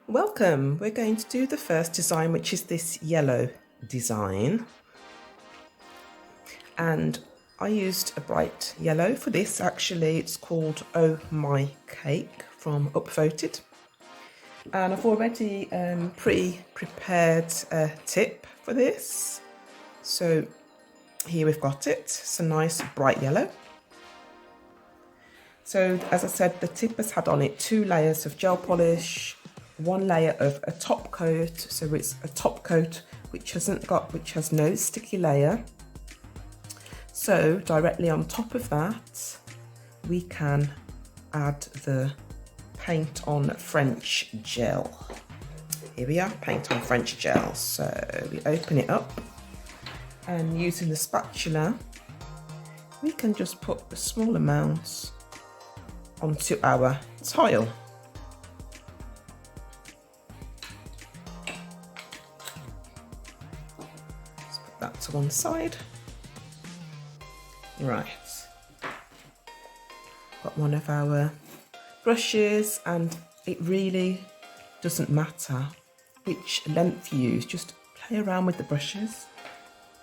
Welcome. We're going to do the first design, which is this yellow design. And I used a bright yellow for this. Actually, it's called Oh My Cake from Upvoted. And I've already pre-prepared a tip for this. So here we've got it. It's a nice bright yellow. So as I said, the tip has had on it 2 layers of gel polish, 1 layer of a top coat. So it's a top coat which has no sticky layer. So directly on top of that, we can add the paint on French gel. Here we are, paint on French gel. So we open it up and using the spatula, we can just put a small amount onto our tile. Let's put that to one side. Right, got one of our brushes, and it really doesn't matter which length you use, just play around with the brushes.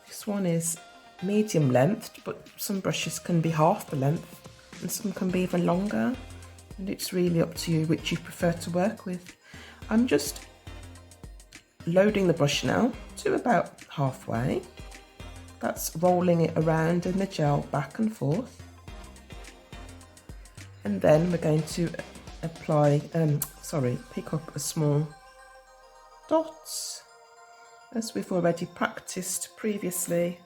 This one is medium length, but some brushes can be half the length and some can be even longer, and it's really up to you which you prefer to work with. I'm just loading the brush now to about halfway. That's rolling it around in the gel back and forth. And then we're going to apply, pick up a small dot. As we've already practiced previously,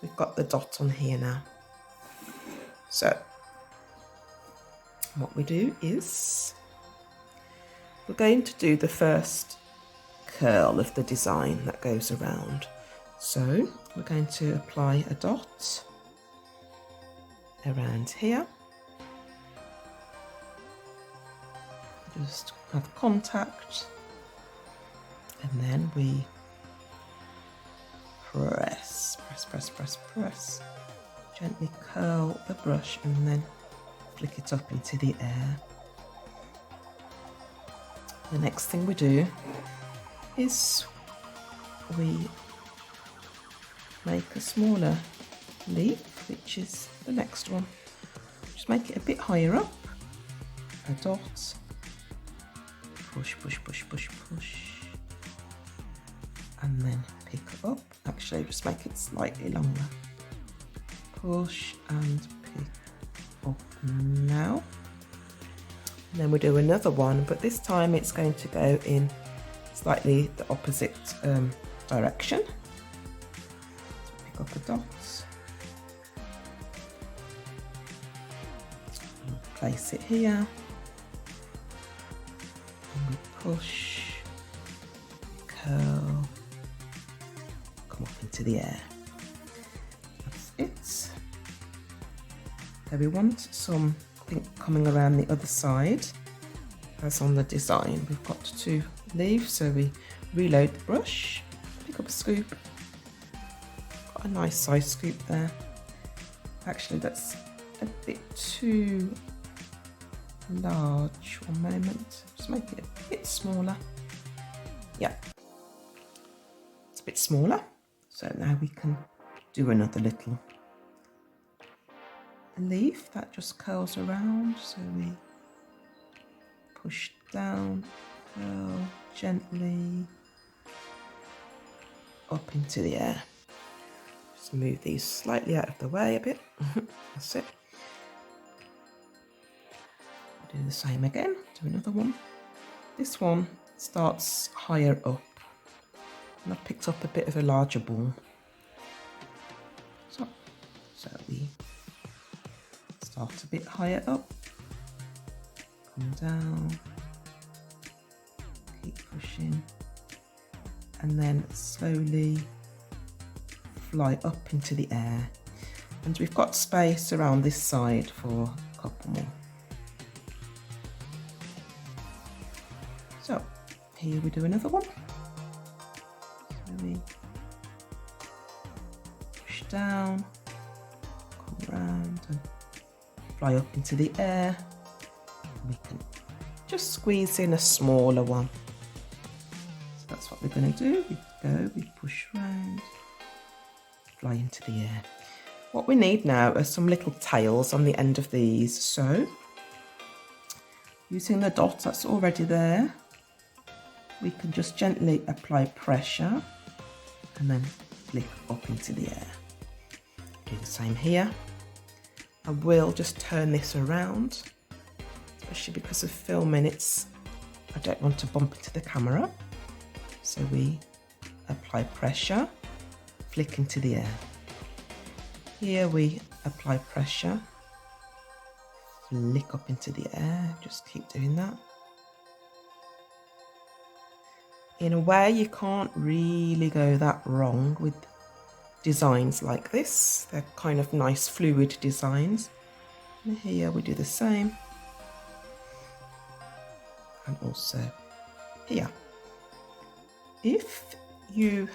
we've got the dot on here now. So what we do is we're going to do the first curl of the design that goes around. So we're going to apply a dot around here. Just have contact, and then we press, gently curl the brush and then flick it up into the air. The next thing we do is we make a smaller leaf, which is the next one. Just make it a bit higher up, a dot, push, and then pick up. Actually, just make it slightly longer. Push and pick up now. And then we do another one, but this time it's going to go in slightly the opposite direction. So pick up a dot, and place it here, and we push, curl, come up into the air. That's it. So we want something coming around the other side as on the design. We've got 2 leaves, so we reload the brush, pick up a scoop. Got a nice size scoop there. Actually, that's a bit too large for a moment. Just make it a bit smaller. Yeah, it's a bit smaller. So now we can do another little leaf that just curls around. So we push down, curl gently up into the air. Just move these slightly out of the way a bit. That's it. Do the same again, do another one. This one starts higher up, and I've picked up a bit of a larger ball. So we start a bit higher up, come down, keep pushing, and then slowly fly up into the air. And we've got space around this side for a couple more. So here we do another one. So we push down, come around and fly up into the air. We can just squeeze in a smaller one what we're going to do, we push round, fly into the air. What we need now are some little tails on the end of these. So using the dot that's already there, we can just gently apply pressure and then flick up into the air. Do the same here. I will just turn this around, especially because of filming, I don't want to bump into the camera. So we apply pressure, flick into the air. Here we apply pressure, flick up into the air, just keep doing that. In a way, you can't really go that wrong with designs like this. They're kind of nice fluid designs. And here we do the same. And also here. If you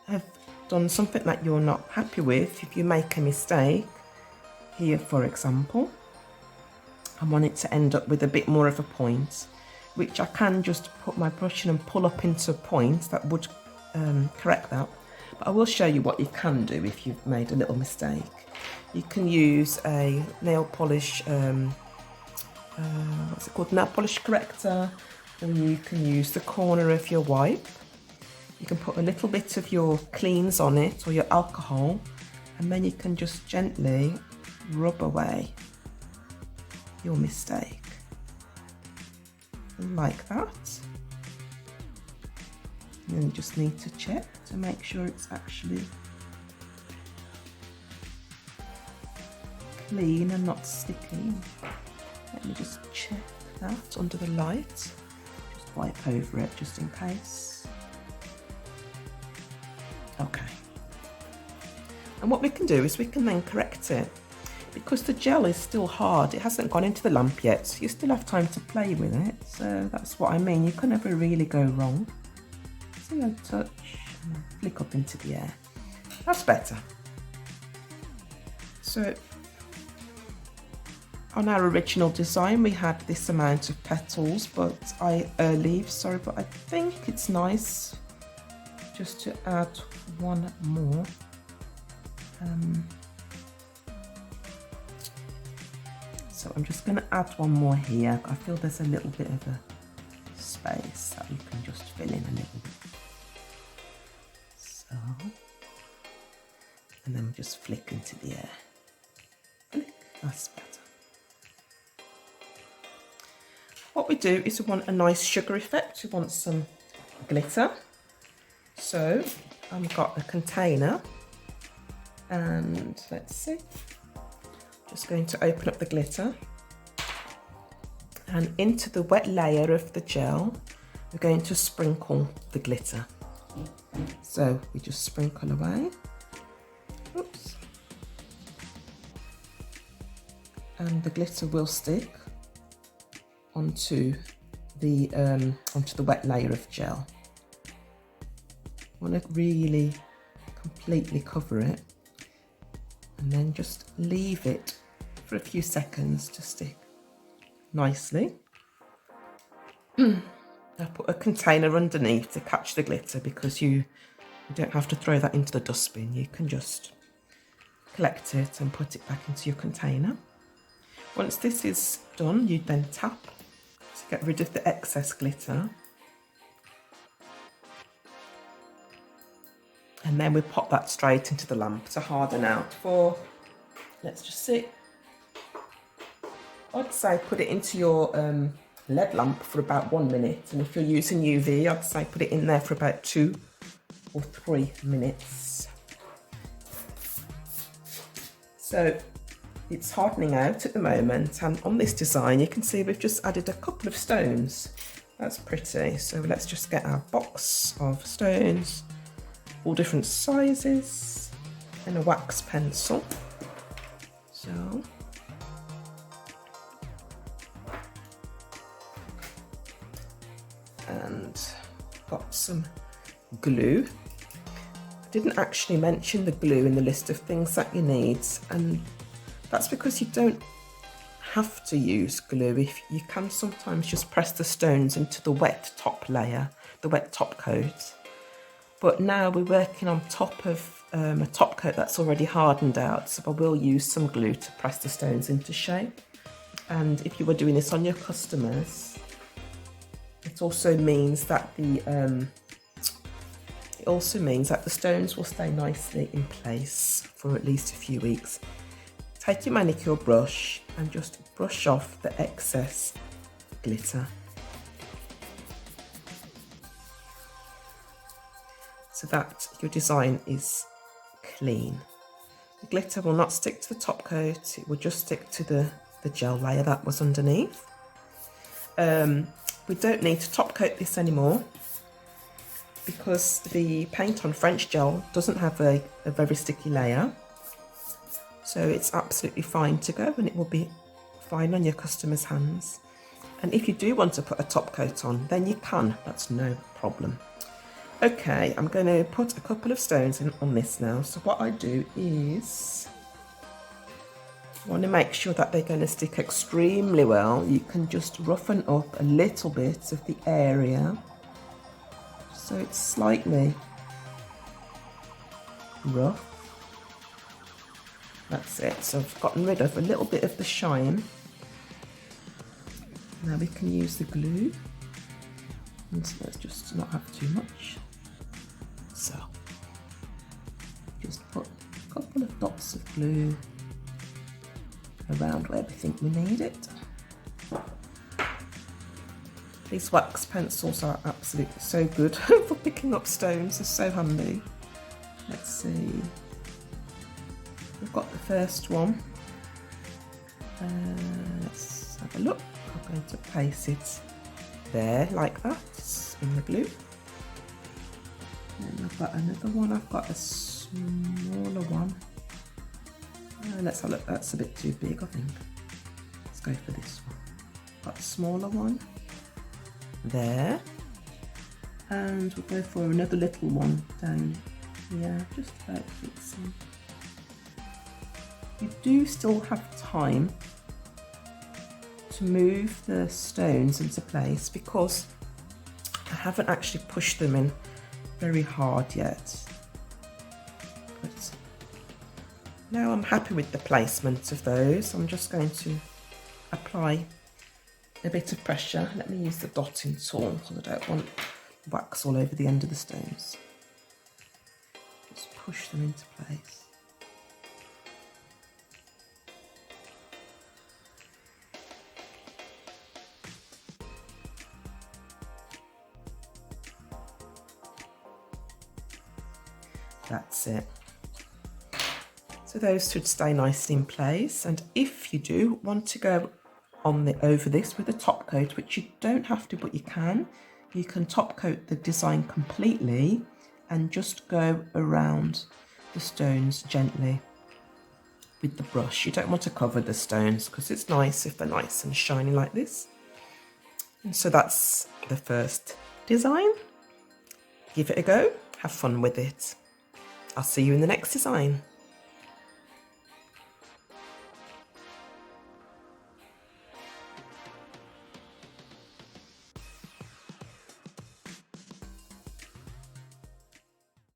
have done something that you're not happy with, if you make a mistake, here for example, I want it to end up with a bit more of a point, which I can just put my brush in and pull up into a point that would correct that. But I will show you what you can do if you've made a little mistake. You can use a nail polish, what's it called, nail polish corrector, or you can use the corner of your wipe. You can put a little bit of your cleans on it or your alcohol, and then you can just gently rub away your mistake. Like that. And then you just need to check to make sure it's actually clean and not sticky. Let me just check that under the light. Just wipe over it just in case. Okay. And what we can do is we can then correct it. Because the gel is still hard, it hasn't gone into the lamp yet, so you still have time to play with it. So that's what I mean, you can never really go wrong. So I touch and flick up into the air. That's better. So on our original design we had this amount of petals, but leaves, sorry, but I think it's nice just to add one more. So I'm just going to add one more here. I feel there's a little bit of a space that we can just fill in a little bit. So, and then just flick into the air. Flick, that's better. What we do is we want a nice sugar effect. We want some glitter. So I've got a container, and let's see. Just going to open up the glitter, and into the wet layer of the gel we're going to sprinkle the glitter. So we just sprinkle away. Oops. And the glitter will stick onto the wet layer of gel. I want to really completely cover it, and then just leave it for a few seconds to stick nicely. I put a container underneath to catch the glitter because you don't have to throw that into the dustbin. You can just collect it and put it back into your container. Once this is done, you then tap to get rid of the excess glitter. And then we pop that straight into the lamp to harden out for, let's just see, I'd say put it into your LED lamp for about 1 minute. And if you're using UV, I'd say put it in there for about 2 or 3 minutes. So it's hardening out at the moment. And on this design, you can see we've just added a couple of stones. That's pretty. So let's just get our box of stones, all different sizes, and a wax pencil. So and got some glue. I didn't actually mention the glue in the list of things that you need, and that's because you don't have to use glue. If you can sometimes just press the stones into the wet top layer the wet top coat. But now we're working on top of a top coat that's already hardened out, so I will use some glue to press the stones into shape. And if you were doing this on your customers, it also means that the stones will stay nicely in place for at least a few weeks. Take your manicure brush and just brush off the excess glitter. So that your design is clean. The glitter will not stick to the top coat, it will just stick to the gel layer that was underneath. We don't need to top coat this anymore because the paint on French gel doesn't have a very sticky layer. So it's absolutely fine to go, and it will be fine on your customer's hands. And if you do want to put a top coat on, then you can, that's no problem. Okay, I'm going to put a couple of stones in on this now. So what I do is, I want to make sure that they're going to stick extremely well. You can just roughen up a little bit of the area, so it's slightly rough. That's it, so I've gotten rid of a little bit of the shine. Now we can use the glue, and so let's just not have too much. So just put a couple of dots of glue around where we think we need it. These wax pencils are absolutely so good for picking up stones, they're so handy. Let's see, we've got the first one. Let's have a look. I'm going to place it there like that in the glue. And I've got another one, I've got a smaller one. Let's have a look, that's a bit too big, I think. Let's go for this one. Got a smaller one there. And we'll go for another little one down here, just about fits in. You do still have time to move the stones into place because I haven't actually pushed them in very hard yet. But now I'm happy with the placement of those. I'm just going to apply a bit of pressure. Let me use the dotting tool because I don't want wax all over the end of the stones. Just push them into place. That's it. So those should stay nicely in place, and if you do want to go on over this with a top coat, which you don't have to but you can top coat the design completely and just go around the stones gently with the brush. You don't want to cover the stones because it's nice if they're nice and shiny like this. And so that's the first design. Give it a go, have fun with it. I'll see you in the next design.